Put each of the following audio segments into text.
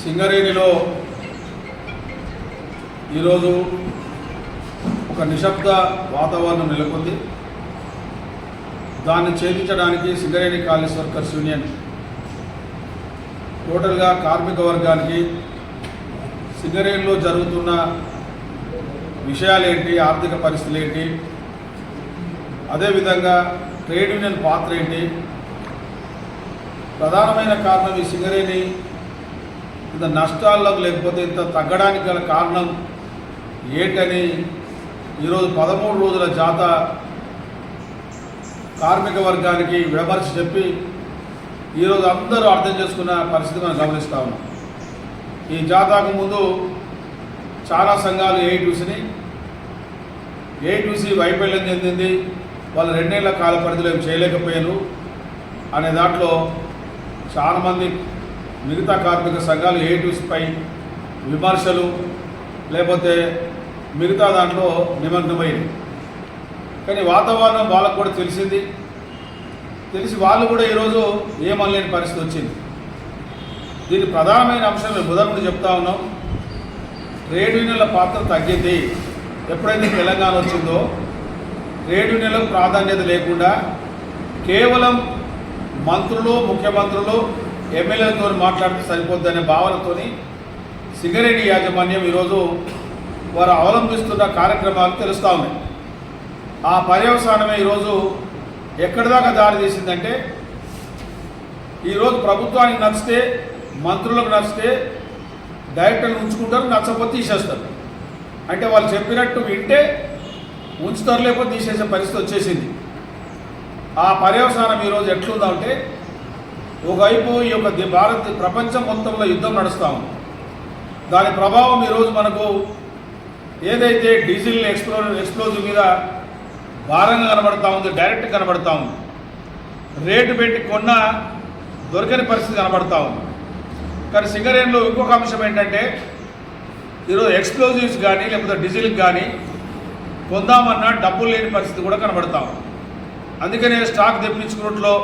సింగరేణిలో ఈరోజు ఒక నిశ్శబ్ద వాతావరణం నెలకొంది. దాన్ని ఛేదించడానికి సింగరేణి కాలేజ్ వర్కర్స్ యూనియన్ టోటల్గా కార్మిక వర్గానికి సింగరేణిలో జరుగుతున్న విషయాలేంటి, ఆర్థిక పరిస్థితులు ఏంటి, అదేవిధంగా ట్రేడ్ యూనియన్ పాత్ర ఏంటి, ప్రధానమైన కారణం ఈ సింగరేణి ఇంత నష్టాల్లోకి లేకపోతే ఇంత తగ్గడానికి గల కారణం ఏంటని ఈరోజు 13 రోజుల జాత కార్మిక వర్గానికి విమర్శ చెప్పి ఈరోజు అందరూ అర్థం చేసుకున్న పరిస్థితి మనం గమనిస్తూ ఉన్నాం. ఈ జాతాకు ముందు చాలా సంఘాలు ఏఐటీసీ వైఫల్యం చెందింది, వాళ్ళు 2 ఏళ్ల కాల పరిధిలో ఏం చేయలేకపోయారు అనే దాంట్లో చాలామంది మిగతా కార్మిక సంఘాలు ఏఐటీసీపై విమర్శలు లేకపోతే మిగతా దాంట్లో నిమగ్నమైంది. కానీ వాతావరణం వాళ్ళకు కూడా తెలిసి వాళ్ళు కూడా ఈరోజు ఏమనలేని పరిస్థితి వచ్చింది. దీని ప్రధానమైన అంశం మేము బుధవారం నుండి చెప్తా ఉన్నాం. ట్రేడ్ యూనియన్ల పాత్ర తగ్గింది. ఎప్పుడైతే తెలంగాణ వచ్చిందో ట్రేడ్ యూనియన్లకు ప్రాధాన్యత లేకుండా కేవలం మంత్రులు, ముఖ్యమంత్రులు, ఎమ్మెల్యేలతో మాట్లాడితే సరిపోద్దనే భావనతో సింగరేణి యాజమాన్యం ఈరోజు వారు అవలంబిస్తున్న కార్యక్రమాలు తెలుస్తూ ఉన్నాయి. ఆ పర్యవసానమే ఈరోజు ఎక్కడి దాకా దారి తీసిందంటే, ఈరోజు ప్రభుత్వానికి నచ్చితే, మంత్రులకు నచ్చితే డైరెక్టర్లు ఉంచుకుంటారు, నచ్చకపోతే తీసేస్తారు. అంటే వాళ్ళు చెప్పినట్టు వింటే ఉంచుతారు, లేకపోతే తీసేసే పరిస్థితి వచ్చేసింది. ఆ పర్యవసానం ఈరోజు ఎట్లుందంటే, ఒకవైపు ఈ యొక్క ప్రపంచం మొత్తంలో యుద్ధం నడుస్తూ ఉంది. దాని ప్రభావం ఈరోజు మనకు ఏదైతే డీజిల్ ఎక్స్ప్లోజివ్ మీద భారంగా కనబడతా ఉంది, డైరెక్ట్ కనబడతా ఉంది. రేటు పెట్టి కొన్నా దొరకని పరిస్థితి కనబడతా ఉంది. కానీ సింగరేణిలో ఇంకొక అంశం ఏంటంటే, ఈరోజు ఎక్స్ప్లోజివ్స్ కానీ లేకపోతే డీజిల్కి కానీ కొందామన్నా డబ్బులు లేని పరిస్థితి కూడా కనబడతా ఉంది. అందుకనే స్టాక్ తెప్పించుకున్నట్లో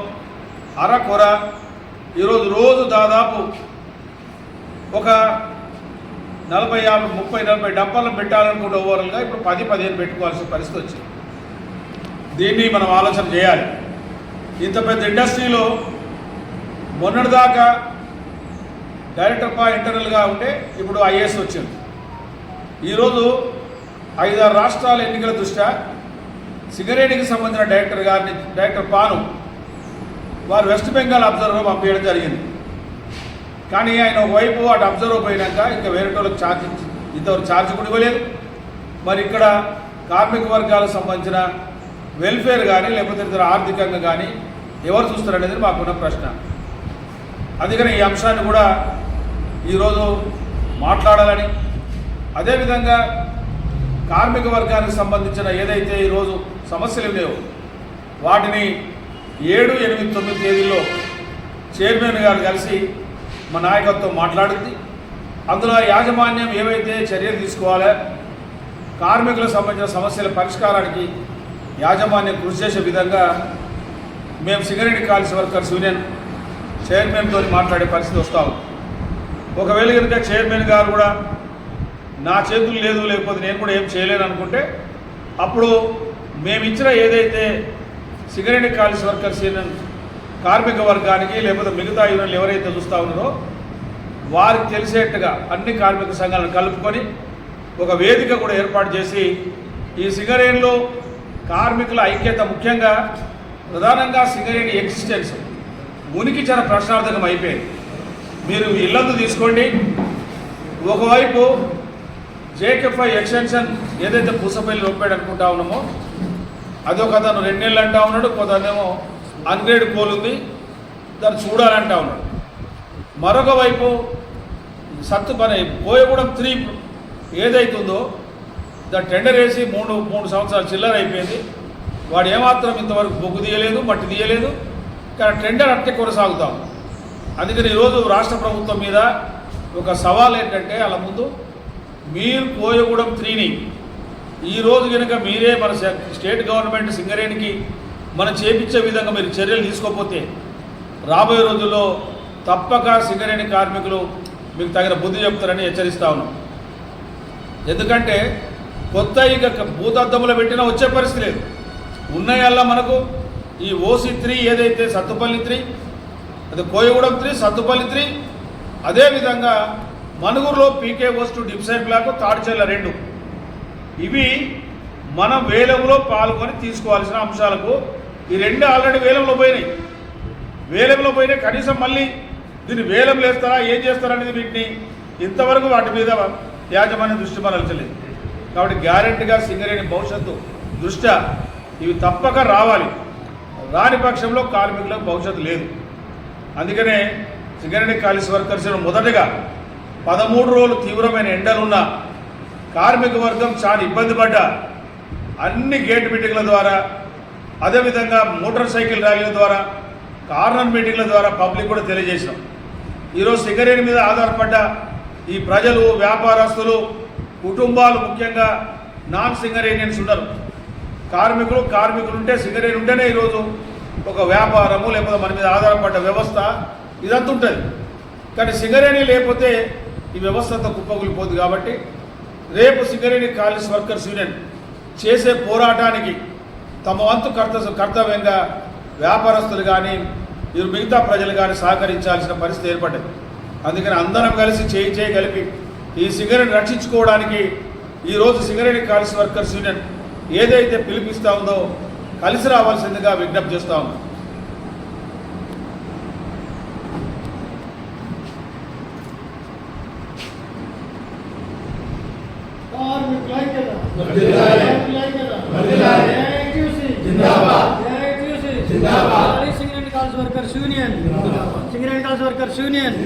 అరకొర రోజు దాదాపు ఒక 40, 50, 30, 40 డబ్బాలు పెట్టాలనుకుంటే ఓవరాల్గా ఇప్పుడు 10-15 పెట్టుకోవాల్సిన పరిస్థితి వచ్చింది. దీన్ని మనం ఆలోచన చేయాలి. ఇంత పెద్ద ఇండస్ట్రీలో మొన్నటిదాకా డైరెక్టర్ ఇంటర్నల్గా ఉంటే ఇప్పుడు ఐఏఎస్ వచ్చింది. ఈరోజు 5-6 రాష్ట్రాల ఎన్నికల దృష్ట్యా సింగరేణికి సంబంధించిన డైరెక్టర్ పాను వారు వెస్ట్ బెంగాల్ అబ్జర్వర్ పంపించడం జరిగింది. కానీ ఆయన ఒకవైపు అటు అబ్జర్వర్ పోయినాక ఇంకా వేరే వాళ్ళకి ఇంతవరకు ఛార్జ్ కూడా ఇవ్వలేదు. మరి ఇక్కడ కార్మిక వర్గాలకు సంబంధించిన వెల్ఫేర్ కానీ లేకపోతే ఇతర ఆర్థికంగా కానీ ఎవరు చూస్తారనేది మాకున్న ప్రశ్న. అందుకని ఈ అంశాన్ని కూడా ఈరోజు మాట్లాడాలని, అదేవిధంగా కార్మిక వర్గానికి సంబంధించిన ఏదైతే ఈరోజు సమస్యలు ఉన్నాయో వాటిని 7, 8, 9 తేదీల్లో చైర్మన్ గారు కలిసి మా నాయకత్వం మాట్లాడింది. అందులో యాజమాన్యం ఏవైతే చర్యలు తీసుకోవాలో, కార్మికులకు సంబంధించిన సమస్యల పరిష్కారానికి యాజమాన్యం కృషి చేసే విధంగా మేము సింగరేణి కాలేజ్ వర్కర్స్ యూనియన్ చైర్మన్తో మాట్లాడే పరిస్థితి వస్తాము. ఒకవేళ కనుక చైర్మన్ గారు కూడా నా చేతులు లేదు, లేకపోతే నేను కూడా ఏం చేయలేను అనుకుంటే, అప్పుడు మేము ఇచ్చిన ఏదైతే సింగరేణి కాలేజ్ వర్కర్స్ యూనియన్ కార్మిక వర్గానికి లేకపోతే మిగతా యూనియన్లు ఎవరైతే చూస్తూ ఉన్నారో వారికి తెలిసేట్టుగా అన్ని కార్మిక సంఘాలను కలుపుకొని ఒక వేదిక కూడా ఏర్పాటు చేసి ఈ సింగరేణిలో కార్మికుల ఐక్యత, ముఖ్యంగా ప్రధానంగా సింగరేణి ఎగ్జిస్టెన్స్ ఉనికి చాలా ప్రశ్నార్థకం అయిపోయింది. మీరు ఇల్లందు తీసుకోండి, ఒకవైపు జేకేఫ్ఐ ఎక్స్టెన్షన్ ఏదైతే పూసపల్లి ఒప్పాడు అనుకుంటా ఉన్నామో అదొక అతను 2 ఏళ్ళు అంటా ఉన్నాడు, కొంతనేమో అన్గ్రేడ్ కోల్ ఉంది, దాన్ని చూడాలంటా ఉన్నాడు. మరొక వైపు కోయగూడెం 3 ఏదైతుందో దాన్ని టెండర్ వేసి 3 సంవత్సరాలు చిల్లర అయిపోయింది. వాడు ఏమాత్రం ఇంతవరకు బొగ్గు తీయలేదు, మట్టి తీయలేదు. కానీ టెండర్ అట్టే కొనసాగుతాం. అందుకని ఈరోజు రాష్ట్ర ప్రభుత్వం మీద ఒక సవాల్ ఏంటంటే, అలా ముందు మీరు కోయగూడెం 3ని ఈరోజు కనుక మీరే మన స్టేట్ గవర్నమెంట్ సింగరేణికి మనం చేపించే విధంగా మీరు చర్యలు తీసుకోకపోతే రాబోయే రోజుల్లో తప్పక సింగరేణి కార్మికులు మీకు తగిన బుద్ధి చెప్తారని హెచ్చరిస్తా ఉన్నాం. ఎందుకంటే కొత్త ఇక భూతద్దములు పెట్టినా వచ్చే పరిస్థితి లేదు. ఉన్నాయల్లా మనకు ఈ OC3 ఏదైతే సత్తుపల్లి 3, అది కోయగూడెం 3, సత్తుపల్లి 3, అదేవిధంగా మనుగురులో పీకే పోస్టు డిప్సైడ్ బ్లాక్, తాడిచెల్ల 2, ఇవి మనం వేలంలో పాల్గొని తీసుకోవాల్సిన అంశాలకు ఈ 2 ఆల్రెడీ వేలంలో పోయినాయి. కనీసం మళ్ళీ దీన్ని వేలం వేస్తారా ఏం చేస్తారా అనేది వీటిని ఇంతవరకు వాటి మీద యాజమాన్యం దృష్టి మరల్చలేదు. కాబట్టి గ్యారెంటీగా సింగరేణి భవిష్యత్తు దృష్ట్యా ఇవి తప్పక రావాలి. రాని పక్షంలో కార్మికులకు భవిష్యత్తు లేదు. అందుకనే సింగరేణి కాలేజ్ వర్కర్స్ మొదటగా 13 రోజులు తీవ్రమైన ఎండలున్న కార్మిక వర్గం చాలా ఇబ్బంది పడ్డా అన్ని గేట్ మీటింగ్ల ద్వారా, అదేవిధంగా మోటార్ సైకిల్ ర్యాలీల ద్వారా, కార్నర్ మీటింగ్ల ద్వారా పబ్లిక్ కూడా తెలియజేసినాం. ఈరోజు సింగరేణి మీద ఆధారపడ్డ ఈ ప్రజలు, వ్యాపారస్తులు, కుటుంబాలు, ముఖ్యంగా నాన్ సింగరేనియన్స్ ఉన్నారు. కార్మికులు ఉంటే సింగరేణి ఉంటేనే ఈరోజు ఒక వ్యాపారము లేకపోతే మన మీద ఆధారపడ్డ వ్యవస్థ ఇదంతా ఉంటుంది. కానీ సింగరేణి లేకపోతే ఈ వ్యవస్థ అంతా కుప్పకూలిపోతుంది. కాబట్టి రేపు సింగరేణి కాలేజ్ వర్కర్స్ యూనియన్ చేసే పోరాటానికి తమ వంతు కర్తవ్యంగా వ్యాపారస్తులు కానీ మిగతా ప్రజలు కానీ సహకరించాల్సిన పరిస్థితి ఏర్పడ్డది. అందుకని అందరం కలిసి చేయి కలిపి ఈ సింగరేణి రక్షించుకోవడానికి ఈరోజు సింగరేణి కాలేజ్ వర్కర్స్ యూనియన్ ఏదైతే పిలిపిస్తూ ఉందో కలిసి రావాల్సిందిగా విజ్ఞప్తి చేస్తా ఉన్నాం. Singareni college workers union